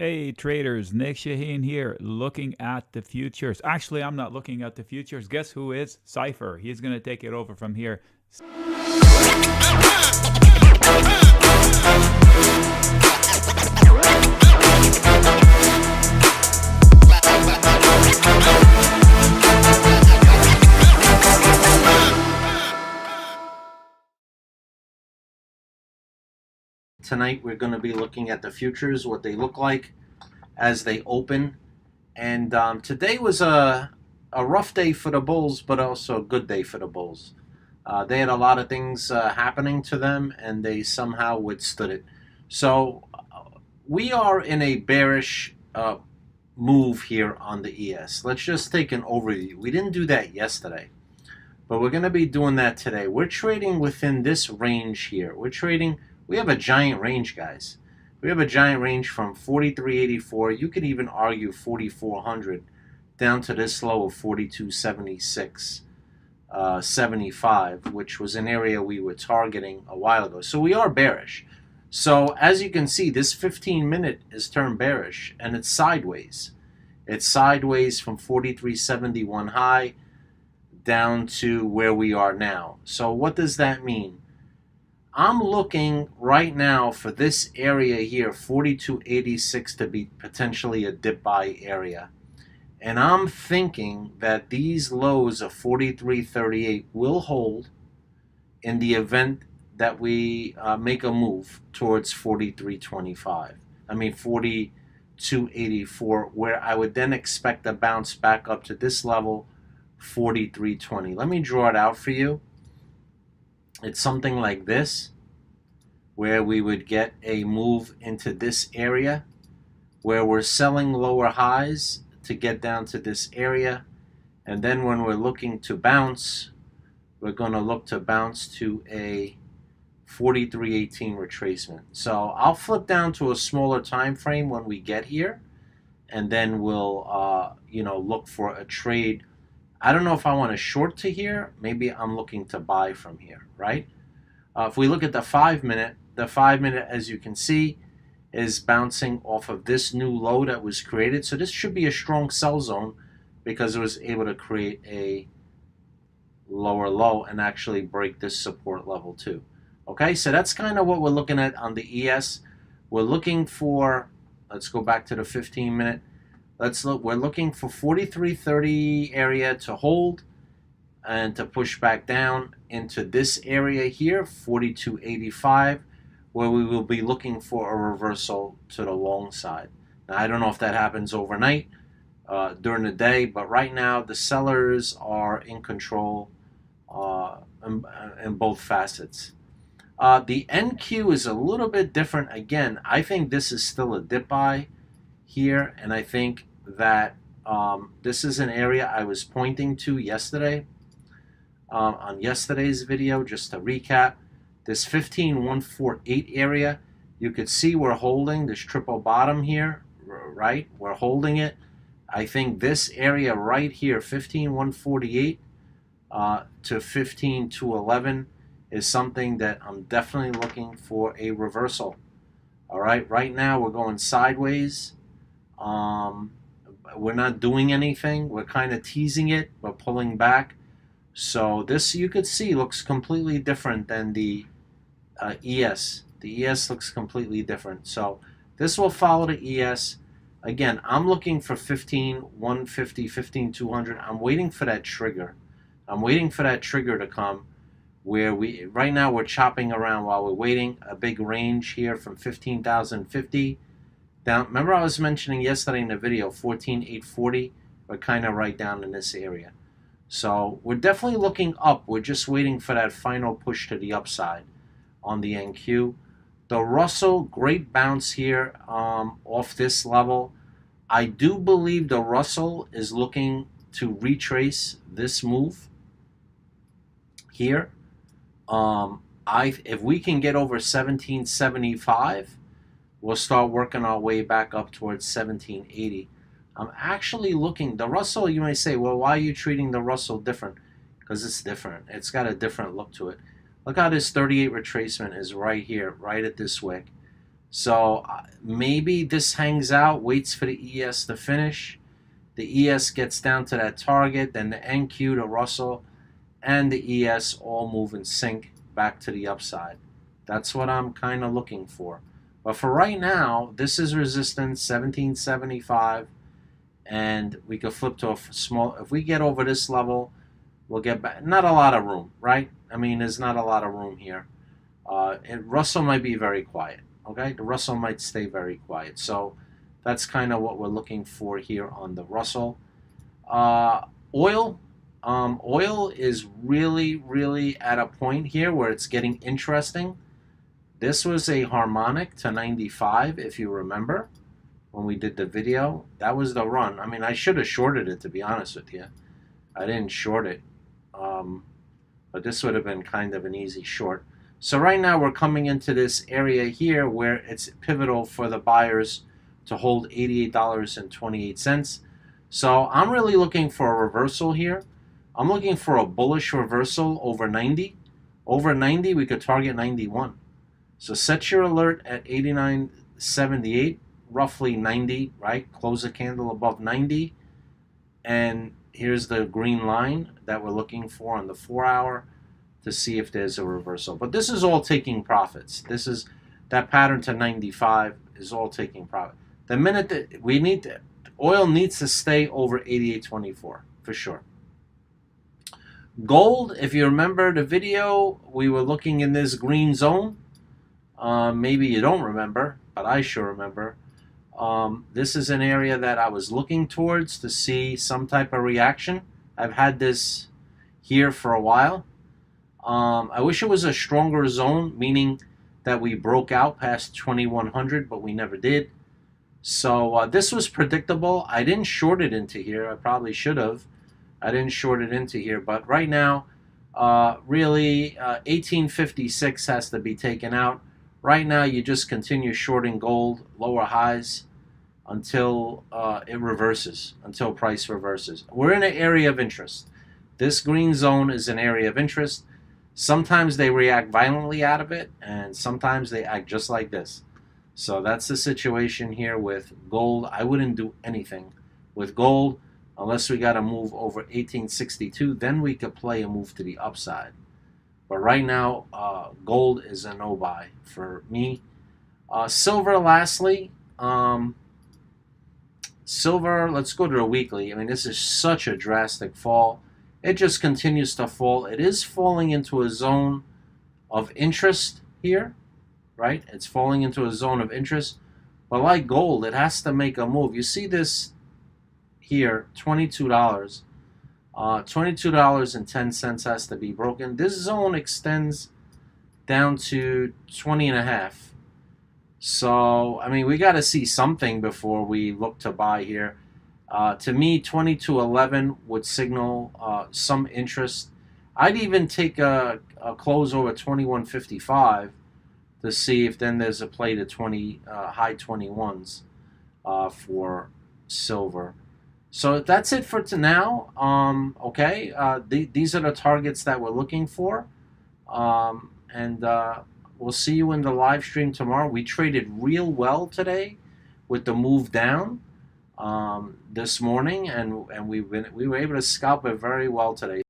Hey traders, Nick Shaheen here, looking at the futures. Actually, I'm not looking at the futures. Guess who is? Cypher. He's going to take it over from here. Tonight we're going to be looking at the futures, what they look like as they open. And today was a rough day for the bulls, but also a good day for the bulls. They had a lot of things happening to them, and they somehow withstood it. So we are in a bearish move here on the ES. Let's just take an overview. We didn't do that yesterday, but we're going to be doing that today. We're trading within this range here. We have a giant range, guys. We have a giant range from 43.84. You could even argue 4,400 down to this low of 42.76, 75, which was an area we were targeting a while ago. So we are bearish. So as you can see, this 15-minute is turned bearish, and it's sideways. It's sideways from 43.71 high down to where we are now. So what does that mean? I'm looking right now for this area here, 42.86, to be potentially a dip buy area. And I'm thinking that these lows of 43.38 will hold in the event that we make a move towards 43.25. I mean 42.84, where I would then expect a bounce back up to this level, 43.20. Let me draw it out for you. It's something like this, where we would get a move into this area, where we're selling lower highs to get down to this area, and then when we're looking to bounce, we're going to look to bounce to a 43.18 retracement. So I'll flip down to a smaller time frame when we get here, and then we'll look for a trade. I don't know if I want to short to here. Maybe I'm looking to buy from here, right? If we look at the 5-minute, as you can see, is bouncing off of this new low that was created. So this should be a strong sell zone because it was able to create a lower low and actually break this support level too. Okay, so that's kind of what we're looking at on the ES. We're looking for, let's go back to the 15-minute. We're looking for 43.30 area to hold and to push back down into this area here, 42.85, where we will be looking for a reversal to the long side. Now, I don't know if that happens overnight, during the day, but right now the sellers are in control in both facets. The NQ is a little bit different. Again, I think this is still a dip buy here, and I think that this is an area I was pointing to yesterday on yesterday's video. Just to recap, this 15.148 area, you could see we're holding this triple bottom here, right? We're holding it. I think this area right here, 15.148 to 15.211, is something that I'm definitely looking for a reversal. All right, right now we're going sideways. We're not doing anything. We're kind of teasing it. We're pulling back. So this, you could see, looks completely different than the ES. The ES looks completely different. So this will follow the ES. Again, I'm looking for 15.150, 15.200. I'm waiting for that trigger. I'm waiting for that trigger to come, where right now we're chopping around while we're waiting. A big range here from 15,050 down. Remember I was mentioning yesterday in the video, 14,840. We're kind of right down in this area. So we're definitely looking up. We're just waiting for that final push to the upside on the NQ. The Russell, great bounce here off this level. I do believe the Russell is looking to retrace this move here. If we can get over 1775, we'll start working our way back up towards 1780. I'm actually looking, the Russell, you may say, well, why are you treating the Russell different? Because it's different. It's got a different look to it. Look how this 38 retracement is right here, right at this wick. So maybe this hangs out, waits for the ES to finish. The ES gets down to that target, then the NQ, the Russell, and the ES all move in sync back to the upside. That's what I'm kind of looking for. But for right now, this is resistance 1775, and we could flip to a small. If we get over this level, we'll get back. Not a lot of room, right? I mean, there's not a lot of room here. Russell might be very quiet. Okay, the Russell might stay very quiet. So that's kind of what we're looking for here on the Russell. Oil. Oil is really at a point here where it's getting interesting. This was a harmonic to 95, if you remember, when we did the video. That was the run. I mean, I should have shorted it, to be honest with you. I didn't short it, but this would have been kind of an easy short. So right now we're coming into this area here where it's pivotal for the buyers to hold $88.28. So I'm really looking for a reversal here. I'm looking for a bullish reversal over 90. Over 90, we could target 91. So set your alert at 89.78, roughly 90, right? Close the candle above 90. And here's the green line that we're looking for on the 4-hour to see if there's a reversal. But this is all taking profits. This is that pattern to 95 is all taking profit. The minute that we need to, oil needs to stay over 88.24 for sure. Gold, if you remember the video, we were looking in this green zone. Maybe you don't remember, but I sure remember. This is an area that I was looking towards to see some type of reaction. I've had this here for a while. I wish it was a stronger zone, meaning that we broke out past 2100, but we never did. So this was predictable. I didn't short it into here. I probably should have. I didn't short it into here, but right now, really, 1856 has to be taken out. Right now, you just continue shorting gold, lower highs, until it reverses, until price reverses. We're in an area of interest. This green zone is an area of interest. Sometimes they react violently out of it, and sometimes they act just like this. So that's the situation here with gold. I wouldn't do anything with gold unless we got to move over 1862. Then we could play a move to the upside. But right now, gold is a no buy for me. Silver, lastly. Silver, let's go to the weekly. I mean, this is such a drastic fall. It just continues to fall. It is falling into a zone of interest here, right? It's falling into a zone of interest. But like gold, it has to make a move. You see this here, $22. $22.10 has to be broken. This zone extends down to 20.5. So, I mean, we got to see something before we look to buy here. To me, 22.11 would signal some interest. I'd even take a close over 21.55 to see if then there's a play to high 21s for silver. So that's it for now. Okay, these are the targets that we're looking for. And we'll see you in the live stream tomorrow. We traded real well today with the move down this morning, and we were able to scalp it very well today.